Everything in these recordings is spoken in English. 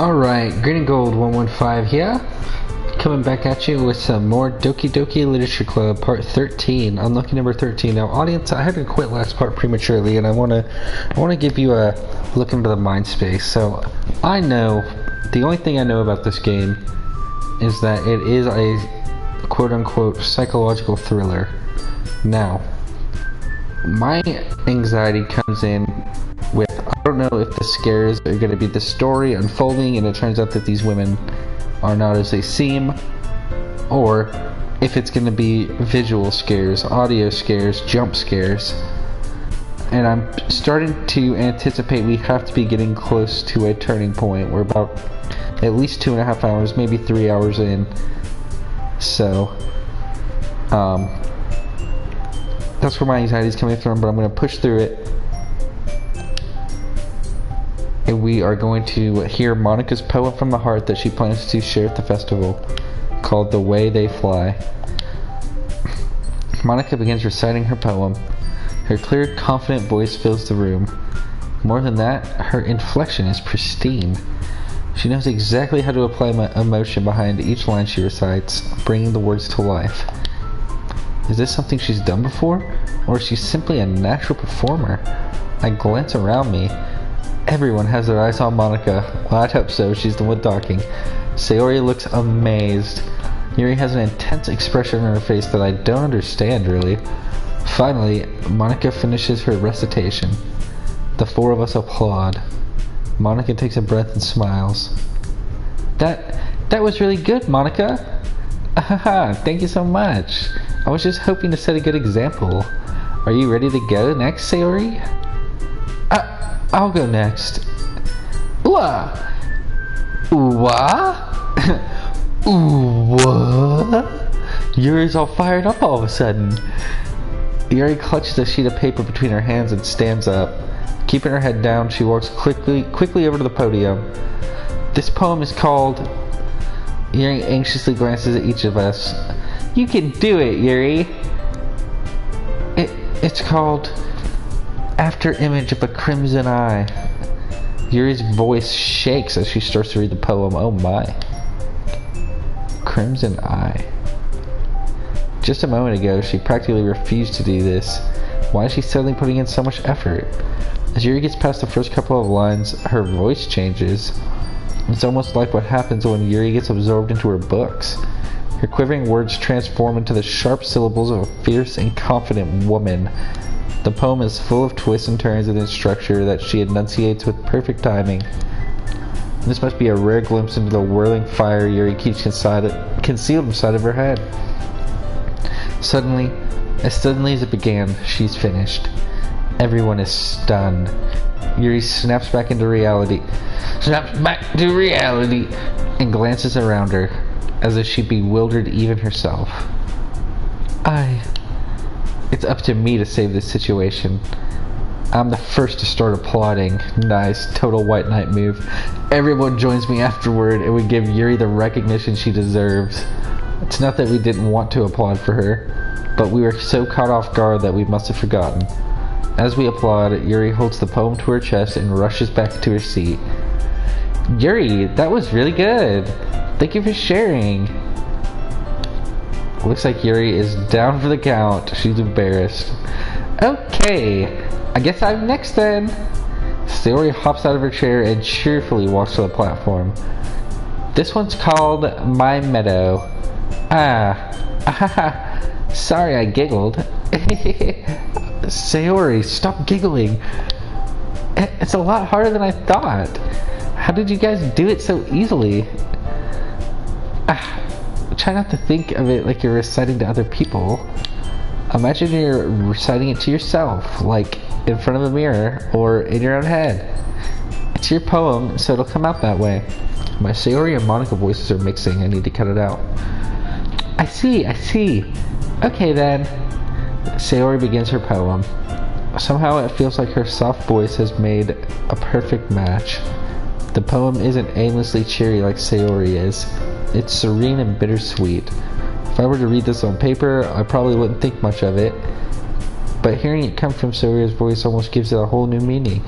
Alright, Green and Gold 115 here, coming back at you with some more Doki Doki Literature Club Part 13, unlucky number 13. Now audience, I had to quit last part prematurely and I wanna give you a look into the mind space. So, I know, the only thing I know about this game is that it is a quote-unquote psychological thriller. Now, my anxiety comes in with, I don't know if the scares are going to be the story unfolding and it turns out that these women are not as they seem, or if it's going to be visual scares, audio scares, jump scares. And I'm starting to anticipate we have to be getting close to a turning point. We're about at least 2.5 hours, maybe 3 hours in. So, that's where my anxiety is coming from, but I'm going to push through it. And we are going to hear Monica's poem from the heart that she plans to share at the festival, called The Way They Fly. Monica begins reciting her poem. Her clear, confident voice fills the room. More than that, her inflection is pristine. She knows exactly how to apply emotion behind each line she recites, bringing the words to life. Is this something she's done before, or is she simply a natural performer? I glance around me. Everyone has their eyes on Monica. Well, I'd hope so. She's the one talking. Sayori looks amazed. Yuri has an intense expression on her face that I don't understand, really. Finally, Monica finishes her recitation. The four of us applaud. Monica takes a breath and smiles. That was really good, Monica. Ahaha, thank you so much. I was just hoping to set a good example. Are you ready to go next, Sayori? I'll go next. Ooh-ah! Ooh-ah? Ooh-what? Yuri's all fired up all of a sudden. Yuri clutches a sheet of paper between her hands and stands up. Keeping her head down, she walks quickly over to the podium. This poem is called... Yuri anxiously glances at each of us. You can do it, Yuri. It's called... After Image of a Crimson Eye. Yuri's voice shakes as she starts to read the poem. Oh my. Crimson Eye. Just a moment ago, she practically refused to do this. Why is she suddenly putting in so much effort? As Yuri gets past the first couple of lines, her voice changes. It's almost like what happens when Yuri gets absorbed into her books. Her quivering words transform into the sharp syllables of a fierce and confident woman. The poem is full of twists and turns in its structure that she enunciates with perfect timing. This must be a rare glimpse into the whirling fire Yuri keeps concealed inside of her head. Suddenly as it began, she's finished. Everyone is stunned. Yuri snaps back into reality. And glances around her, as if she bewildered even herself. It's up to me to save this situation. I'm the first to start applauding. Nice, total white knight move. Everyone joins me afterward and we give Yuri the recognition she deserves. It's not that we didn't want to applaud for her, but we were so caught off guard that we must have forgotten. As we applaud, Yuri holds the poem to her chest and rushes back to her seat. Yuri, that was really good. Thank you for sharing. Looks like Yuri is down for the count. She's embarrassed. Okay, I guess I'm next then. Sayori hops out of her chair and cheerfully walks to the platform. This one's called My Meadow. Sorry I giggled. Sayori, stop giggling. It's a lot harder than I thought. How did you guys do it so easily? Try not to think of it like you're reciting to other people. Imagine you're reciting it to yourself, like in front of a mirror or in your own head. It's your poem, so it'll come out that way. My Sayori and Monica voices are mixing. I need to cut it out. I see. Okay then. Sayori begins her poem. Somehow it feels like her soft voice has made a perfect match. The poem isn't aimlessly cheery like Sayori is. It's serene and bittersweet. If I were to read this on paper, I probably wouldn't think much of it. But hearing it come from Sayori's voice almost gives it a whole new meaning.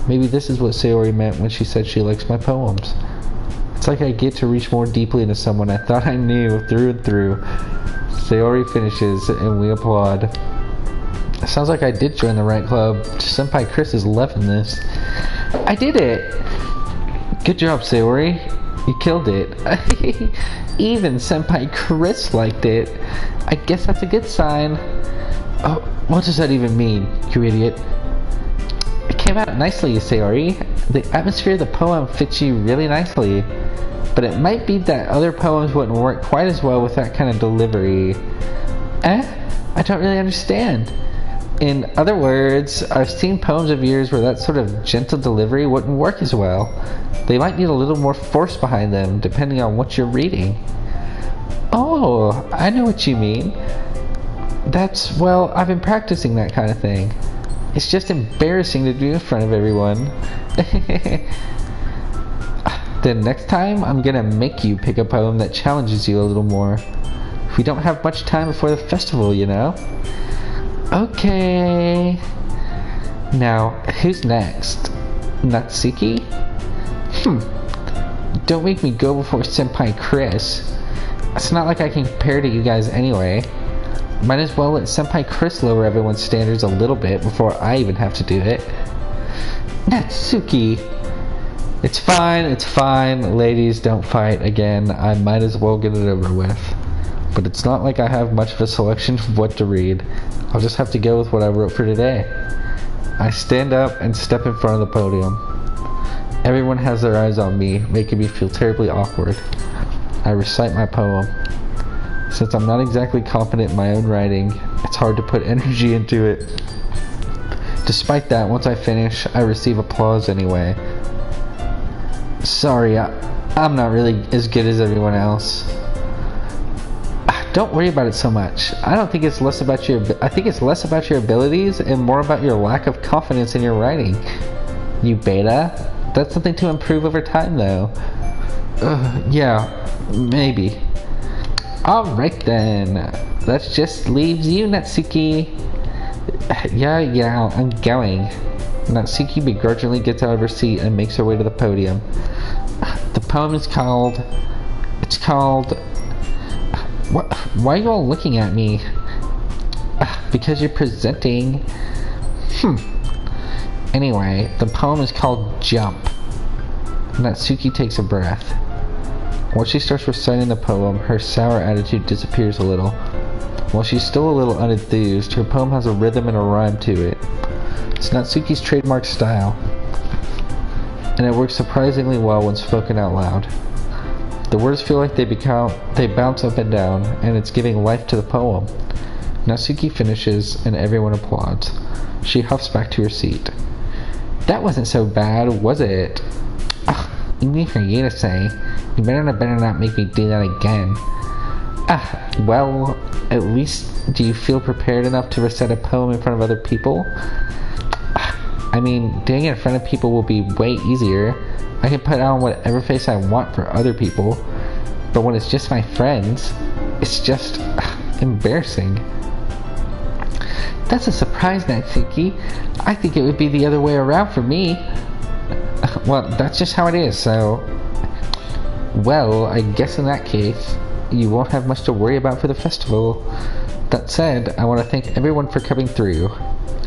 Maybe this is what Sayori meant when she said she likes my poems. It's like I get to reach more deeply into someone I thought I knew through and through. Sayori finishes, and we applaud. Sounds like I did join the right club. Senpai Chris is loving this. I did it! Good job, Sayori. You killed it. Even Senpai Chris liked it. I guess that's a good sign. Oh, what does that even mean, you idiot? It came out nicely, Sayori. The atmosphere of the poem fits you really nicely. But it might be that other poems wouldn't work quite as well with that kind of delivery. I don't really understand. In other words, I've seen poems of yours where that sort of gentle delivery wouldn't work as well. They might need a little more force behind them, depending on what you're reading. Oh, I know what you mean. Well, I've been practicing that kind of thing. It's just embarrassing to do in front of everyone. Then next time, I'm gonna make you pick a poem that challenges you a little more. We don't have much time before the festival, you know? Okay. Now, who's next? Natsuki? Don't make me go before Senpai Chris. It's not like I can compare to you guys anyway. Might as well let Senpai Chris lower everyone's standards a little bit before I even have to do it. Natsuki! It's fine. Ladies, don't fight again. I might as well get it over with. But it's not like I have much of a selection of what to read. I'll just have to go with what I wrote for today. I stand up and step in front of the podium. Everyone has their eyes on me, making me feel terribly awkward. I recite my poem. Since I'm not exactly confident in my own writing, it's hard to put energy into it. Despite that, once I finish, I receive applause anyway. Sorry, I'm not really as good as everyone else. Don't worry about it so much. I think it's less about your abilities and more about your lack of confidence in your writing. You beta? That's something to improve over time, though. Yeah, maybe. Alright then. That just leaves you, Natsuki. Yeah, I'm going. Natsuki begrudgingly gets out of her seat and makes her way to the podium. The poem is called... What? Why are you all looking at me? Because you're presenting... Anyway, the poem is called Jump. Natsuki takes a breath. Once she starts reciting the poem, her sour attitude disappears a little. While she's still a little unenthused, her poem has a rhythm and a rhyme to it. It's Natsuki's trademark style, and it works surprisingly well when spoken out loud. The words feel like they bounce up and down, and it's giving life to the poem. Natsuki finishes, and everyone applauds. She huffs back to her seat. That wasn't so bad, was it? Easy for you to say. You better not make me do that again. Well, at least do you feel prepared enough to recite a poem in front of other people? I mean, doing it in front of people will be way easier. I can put on whatever face I want for other people, but when it's just my friends, it's just embarrassing. That's a surprise, Natsuki. I think it would be the other way around for me. Well, that's just how it is, so... Well, I guess in that case, you won't have much to worry about for the festival. That said, I want to thank everyone for coming through.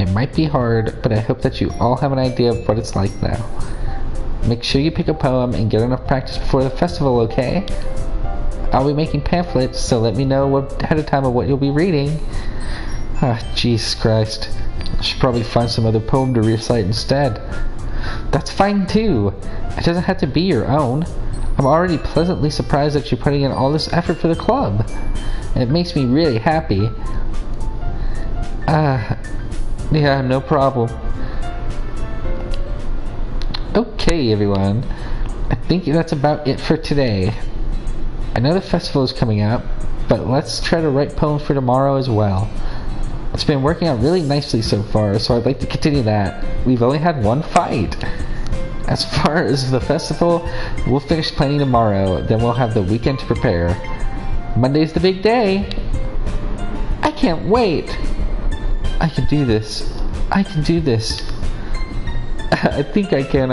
It might be hard, but I hope that you all have an idea of what it's like now. Make sure you pick a poem and get enough practice before the festival, okay? I'll be making pamphlets, so let me know ahead of time of what you'll be reading. Jesus Christ. I should probably find some other poem to recite instead. That's fine too. It doesn't have to be your own. I'm already pleasantly surprised that you're putting in all this effort for the club. And it makes me really happy. Yeah, no problem. Okay, everyone. I think that's about it for today. I know the festival is coming up, but let's try to write poems for tomorrow as well. It's been working out really nicely so far, so I'd like to continue that. We've only had one fight. As far as the festival, we'll finish planning tomorrow, then we'll have the weekend to prepare. Monday's the big day. I can't wait. I can do this. I can do this. I think I can.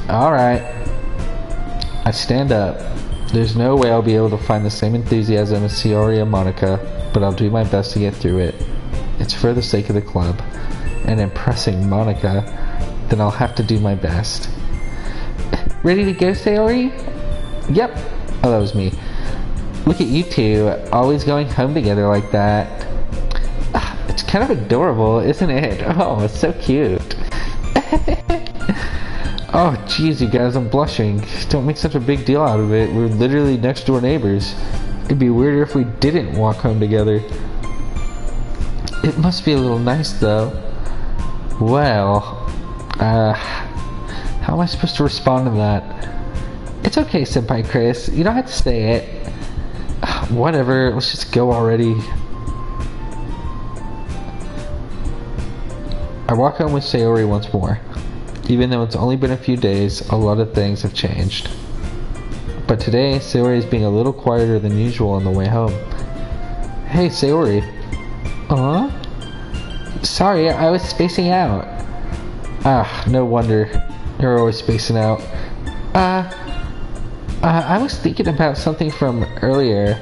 Alright. I stand up. There's no way I'll be able to find the same enthusiasm as Sayori and Monica, but I'll do my best to get through it. It's for the sake of the club. And impressing Monica, then I'll have to do my best. Ready to go, Sayori? Yep. Oh, that was me. Look at you two, always going home together like that. It's kind of adorable, isn't it? Oh, it's so cute. Oh, jeez, you guys, I'm blushing. Don't make such a big deal out of it. We're literally next door neighbors. It'd be weirder if we didn't walk home together. It must be a little nice, though. Well, how am I supposed to respond to that? It's okay, Senpai Chris. You don't have to say it. Whatever, let's just go already. I walk home with Sayori once more. Even though it's only been a few days, a lot of things have changed. But today, Sayori is being a little quieter than usual on the way home. Hey, Sayori. Sorry, I was spacing out. No wonder. You're always spacing out. I was thinking about something from earlier.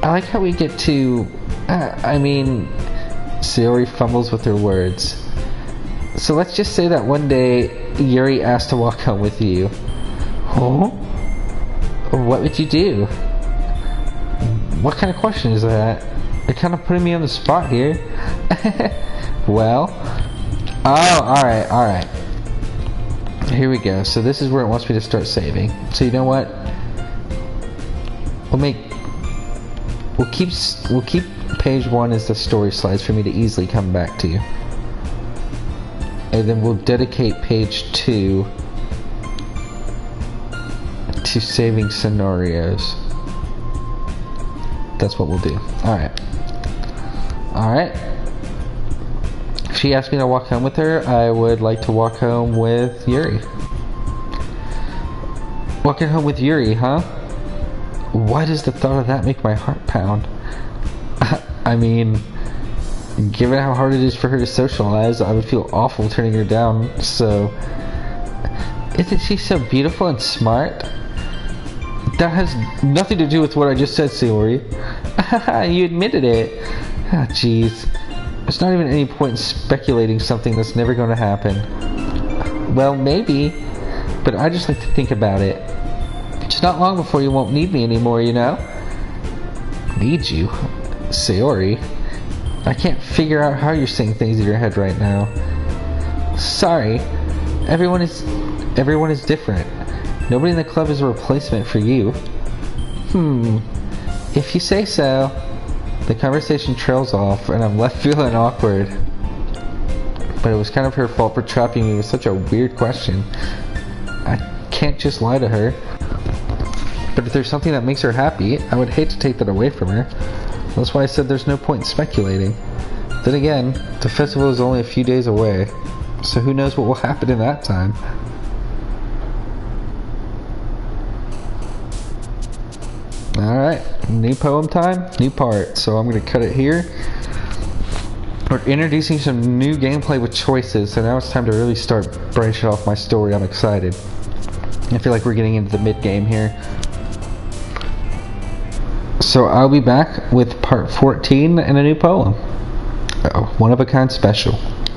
I like how we get to... Sayori fumbles with her words. So let's just say that one day, Yuri asked to walk home with you. Huh? What would you do? What kind of question is that? You're kind of putting me on the spot here. Well... Oh, alright. Here we go. So this is where it wants me to start saving. So you know what? We'll keep page 1 as the story slides for me to easily come back to. And then we'll dedicate page 2 to saving scenarios. That's what we'll do. Alright. If she asked me to walk home with her, I would like to walk home with Yuri. Walking home with Yuri, huh? Why does the thought of that make my heart pound? I mean, given how hard it is for her to socialize, I would feel awful turning her down, so... Isn't she so beautiful and smart? That has nothing to do with what I just said, Sayori. You admitted it. Jeez. There's not even any point in speculating something that's never going to happen. Well, maybe, but I just like to think about it. It's not long before you won't need me anymore, you know? Need you? Sayori? I can't figure out how you're saying things in your head right now. Sorry. Everyone is different. Nobody in the club is a replacement for you. If you say so. The conversation trails off, and I'm left feeling awkward. But it was kind of her fault for trapping me with such a weird question. I can't just lie to her. But if there's something that makes her happy, I would hate to take that away from her. That's why I said there's no point in speculating. Then again, the festival is only a few days away, so who knows what will happen in that time. Alright, new poem time, new part. So I'm going to cut it here. We're introducing some new gameplay with choices, so now it's time to really start branching off my story. I'm excited. I feel like we're getting into the mid-game here. So I'll be back with part 14 and a new poem. One of a kind special.